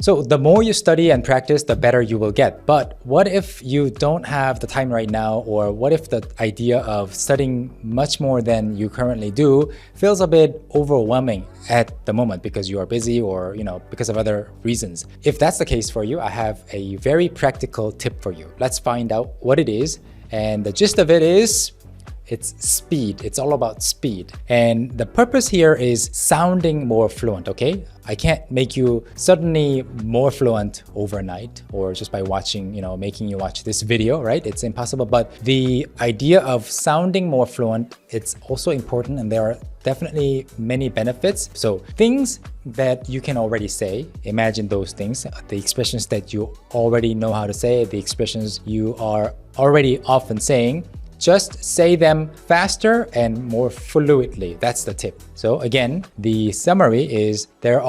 So the more you study and practice, the better you will get. But what if you don't have the time right now, or what if the idea of studying much more than you currently do feels a bit overwhelming at the moment because you are busy or because of other reasons? If that's the case for you, I have a very practical tip for you. Let's find out what it is. And the gist of it is, it's speed. It's all about speed. And the purpose here is sounding more fluent, okay? I can't make you suddenly more fluent overnight or just by watching, making you watch this video, right? It's impossible. But the idea of sounding more fluent, it's also important, and there are definitely many benefits. So things that you can already say, imagine those things, the expressions that you already know how to say, the expressions you are already often saying, just say them faster and more fluidly. That's the tip. So again, the summary is there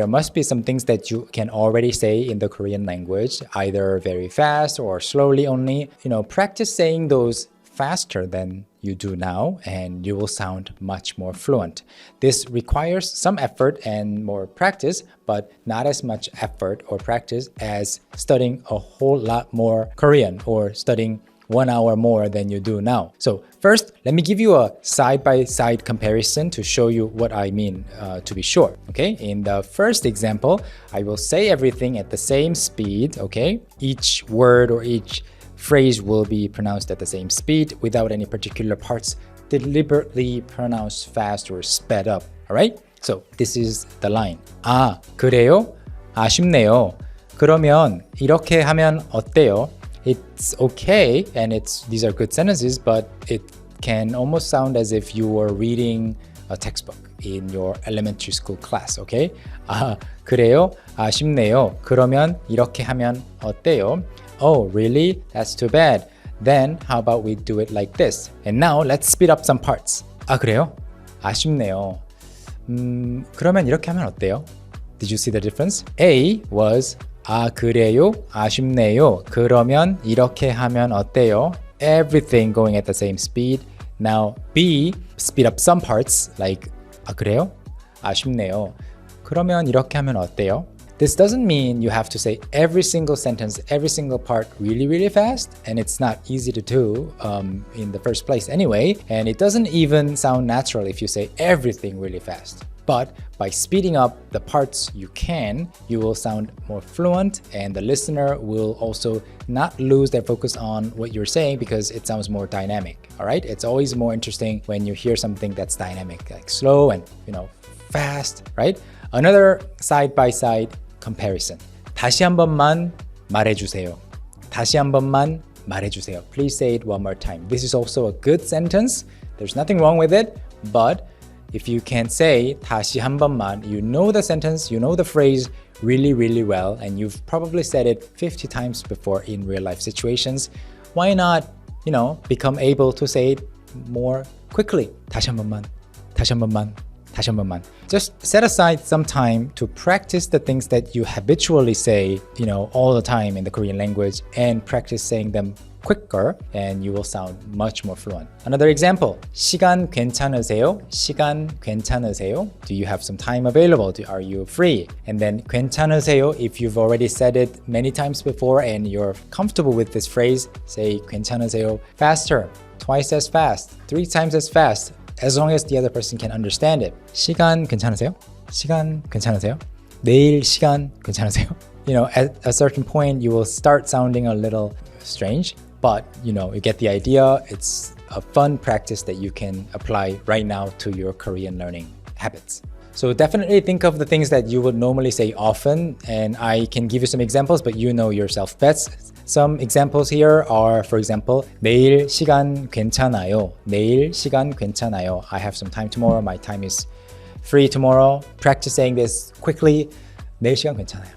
must be some things that you can already say in the Korean language, either very fast or slowly only. Practice saying those faster than you do now, and you will sound much more fluent. This requires some effort and more practice, but not as much effort or practice as studying a whole lot more Korean or studying 1 hour more than you do now. So first, let me give you a side-by-side comparison to show you what I mean, to be sure, okay? In the first example, I will say everything at the same speed, okay? Each word or each phrase will be pronounced at the same speed without any particular parts deliberately pronounced fast or sped up, all right? So this is the line. 아, 그래요? 아쉽네요. 그러면 이렇게 하면 어때요? It's okay, and these are good sentences, but it can almost sound as if you were reading a textbook in your elementary school class, okay? 아, 그래요? 아쉽네요. 그러면 이렇게 하면 어때요? Oh, really? That's too bad. Then how about we do it like this? And now let's speed up some parts. 아, 그래요? 아쉽네요. 그러면 이렇게 하면 어때요? Did you see the difference? A was 아, 그래요? 아쉽네요. 그러면 이렇게 하면 어때요? Everything going at the same speed. Now B, speed up some parts like 아, 그래요? 아쉽네요. 그러면 이렇게 하면 어때요? This doesn't mean you have to say every single sentence, every single part really fast, and it's not easy to do in the first place anyway, and it doesn't even sound natural if you say everything really fast. But by speeding up the parts you will sound more fluent, and the listener will also not lose their focus on what you're saying because it sounds more dynamic, all right? It's always more interesting when you hear something that's dynamic, like slow and, fast, right? Another side-by-side comparison. 다시 한 번만 말해주세요. 다시 한 번만 말해주세요. Please say it one more time. This is also a good sentence. There's nothing wrong with it, but if you can say 다시 한 번만, you know the sentence, you know the phrase really well, and you've probably said it 50 times before in real life situations. Why not, become able to say it more quickly? 다시 한 번만, 다시 한 번만, 다시 한 번만. Just set aside some time to practice the things that you habitually say, all the time in the Korean language, and practice saying them quicker, and you will sound much more fluent. Another example. 시간 괜찮으세요? 시간 괜찮으세요? Do you have some time available? Are you free? And then 괜찮으세요, if you've already said it many times before and you're comfortable with this phrase, say 괜찮으세요 faster, twice as fast, 3 times as fast, as long as the other person can understand it. 시간 괜찮으세요? 시간 괜찮으세요? 내일 시간 괜찮으세요? At a certain point, you will start sounding a little strange, but you get the idea. It's a fun practice that you can apply right now to your Korean learning habits. So definitely think of the things that you would normally say often, and I can give you some examples, but you know yourself best. Some examples here are, for example, 내일 시간 괜찮아요. 내일 시간 괜찮아요. I have some time tomorrow. My time is free tomorrow. Practice saying this quickly. 내일 시간 괜찮아요.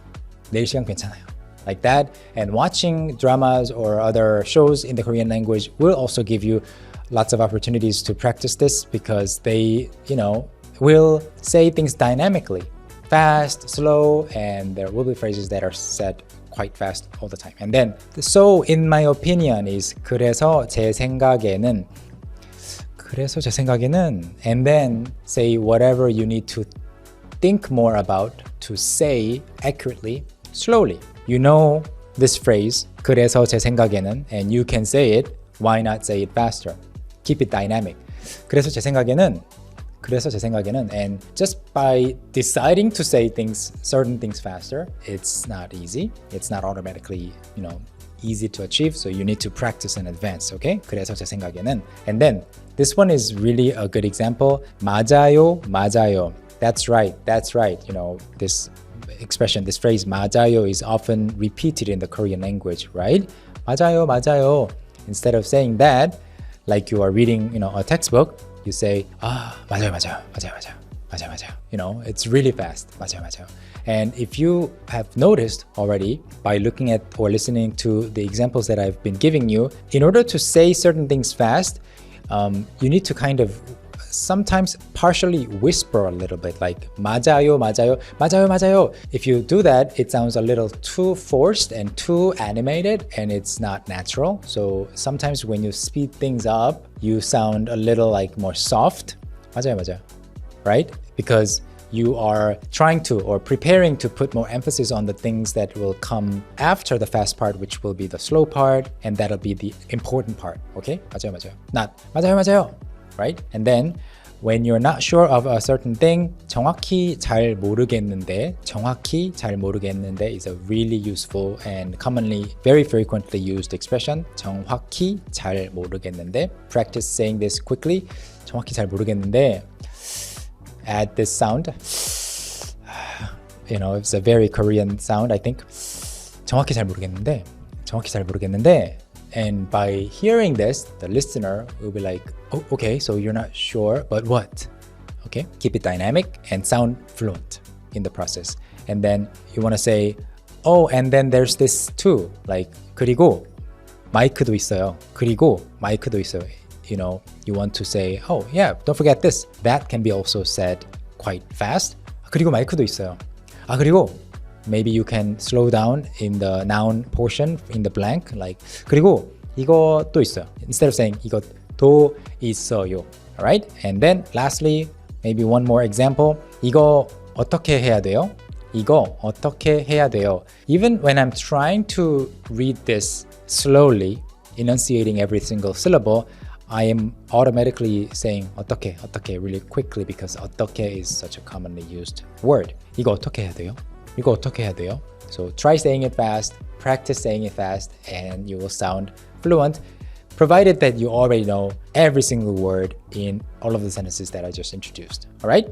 내일 시간 괜찮아요. Like that. And watching dramas or other shows in the Korean language will also give you lots of opportunities to practice this, because they, will say things dynamically, fast, slow, and there will be phrases that are said quite fast all the time. And then, so in my opinion is 그래서 제 생각에는, and then say whatever you need to think more about to say accurately slowly. You know this phrase, 그래서 제 생각에는, and you can say it. Why not say it faster? Keep it dynamic. 그래서 제 생각에는, and just by deciding to say certain things faster, it's not easy. It's not automatically, easy to achieve. So you need to practice in advance. Okay? 그래서 제 생각에는. And then this one is really a good example. 맞아요, 맞아요. That's right. This expression, this phrase 맞아요 is often repeated in the Korean language, right? 맞아요, 맞아요. Instead of saying that, like you are reading, a textbook, you say, 맞아요. It's really fast. 맞아요. And if you have noticed already by looking at or listening to the examples that I've been giving you, in order to say certain things fast, you need to kind of sometimes partially whisper a little bit, like 맞아요. If you do that, it sounds a little too forced and too animated, and it's not natural. So sometimes when you speed things up, you sound a little like more soft. 맞아요. Right? Because you are trying to or preparing to put more emphasis on the things that will come after the fast part, which will be the slow part, and that'll be the important part. Okay? 맞아요. Not 맞아요. Right? And then when you're not sure of a certain thing, 정확히 잘 모르겠는데 is a really useful and commonly very frequently used expression. 정확히 잘 모르겠는데. Practice saying this quickly. 정확히 잘 모르겠는데. Add this sound. It's a very Korean sound, I think. 정확히 잘 모르겠는데. And by hearing this, the listener will be like, oh, okay, so you're not sure, but what? Okay, keep it dynamic and sound fluent in the process. And then you want to say, oh, and then there's this too, like, 그리고 마이크도 있어요. You want to say, oh, yeah, don't forget this. That can be also said quite fast. 그리고 마이크도 있어요. 그리고 maybe you can slow down in the noun portion, in the blank, like 그리고 이것도 있어요. Instead of saying 이것도 있어요. Alright? And then lastly, maybe one more example. 이거 어떻게 해야 돼요? Even when I'm trying to read this slowly, enunciating every single syllable, I am automatically saying 어떻게 really quickly because 어떻게 is such a commonly used word. 이거 어떻게 해야 돼요? So try saying it fast, practice saying it fast, and you will sound fluent, provided that you already know every single word in all of the sentences that I just introduced. All right?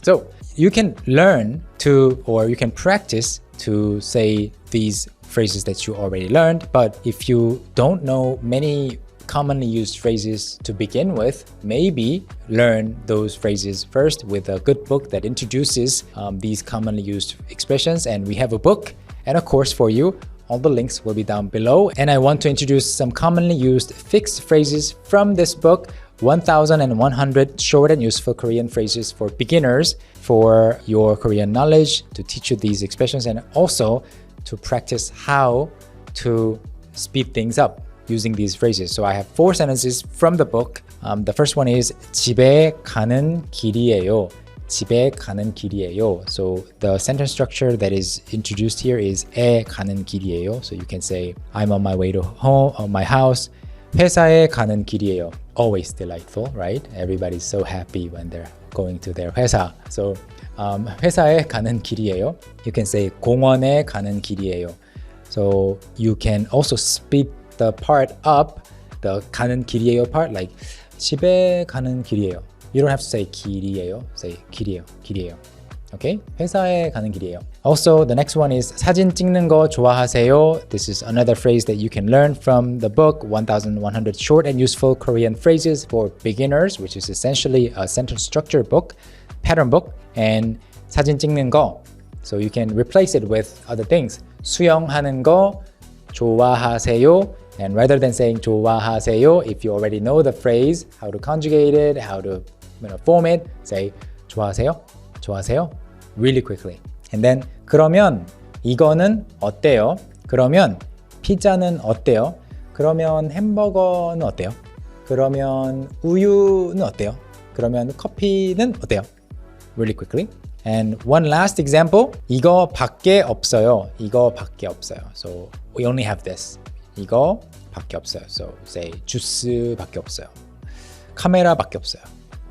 So you can learn to, or you can practice to say these phrases that you already learned, but if you don't know many commonly used phrases to begin with, maybe learn those phrases first with a good book that introduces these commonly used expressions. And we have a book and a course for you. All the links will be down below. And I want to introduce some commonly used fixed phrases from this book, 1,100 short and useful Korean phrases for beginners, for your Korean knowledge, to teach you these expressions, and also to practice how to speed things up using these phrases. So I have 4 sentences from the book. The first one is 집에 가는 길이에요. So the sentence structure that is introduced here is 에 가는 길이에요. So you can say I'm on my way to home, my house. 회사에 가는 길이에요. Always delightful, right? Everybody's so happy when they're going to their 회사. So 회사에 가는 길이에요. You can say 공원에 가는 길이에요. So you can also speed the part up, the 가는 길이에요 part, like 집에 가는 길이에요. You don't have to say 길이에요, say 길이에요. Okay? 회사에 가는 길이에요. Also, the next one is 사진 찍는 거 좋아하세요. This is another phrase that you can learn from the book, 1,100 short and useful Korean phrases for beginners, which is essentially a sentence structure book, pattern book. And 사진 찍는 거, so you can replace it with other things. 수영하는 거 좋아하세요. And rather than saying 좋아하세요, if you already know the phrase, how to conjugate it, how to form it, say 좋아하세요, really quickly. And then 그러면 이거는 어때요? 그러면 피자는 어때요? 그러면 햄버거는 어때요? 그러면 우유는 어때요? 그러면 커피는 어때요? Really quickly. And one last example, 이거밖에 없어요. 이거밖에 없어요. So we only have this. 이거밖에 없어요. So say 주스밖에 없어요. 카메라밖에 없어요.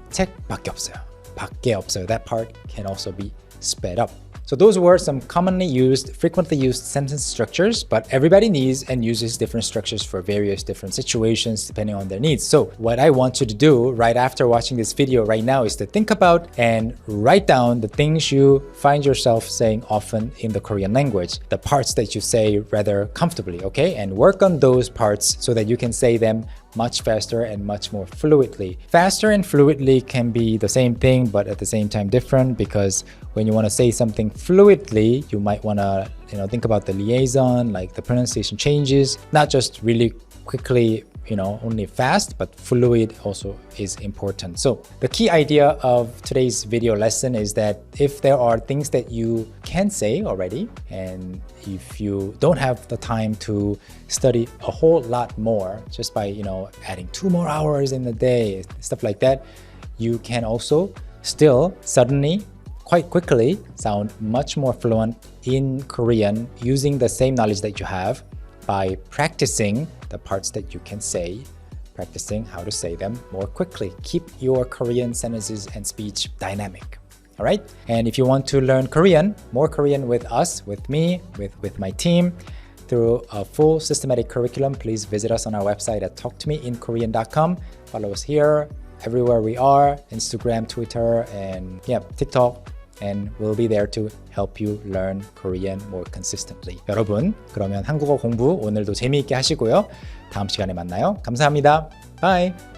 책밖에 없어요. 밖에 없어요. That part can also be sped up. So those were some commonly used, frequently used sentence structures, but everybody needs and uses different structures for various different situations depending on their needs. So what I want you to do right after watching this video right now is to think about and write down the things you find yourself saying often in the Korean language, the parts that you say rather comfortably, okay? And work on those parts so that you can say them much faster and much more fluidly. Faster and fluidly can be the same thing, but at the same time different, because when you want to say something fluidly, you might want to, think about the liaison, like the pronunciation changes, not just really quickly, only fast, but fluid also is important. So the key idea of today's video lesson is that if there are things that you can say already, and if you don't have the time to study a whole lot more just by, adding 2 more hours in the day, stuff like that, you can also still suddenly quite quickly sound much more fluent in Korean using the same knowledge that you have by practicing the parts that you can say, practicing how to say them more quickly. Keep your Korean sentences and speech dynamic. All right? And if you want to learn Korean, more Korean with us, with me, with my team, through a full systematic curriculum, please visit us on our website at talktomeinkorean.com. Follow us here, everywhere we are, Instagram, Twitter, and TikTok. And we'll be there to help you learn Korean more consistently. 여러분, 그러면 한국어 공부 오늘도 재미있게 하시고요. 다음 시간에 만나요. 감사합니다. Bye!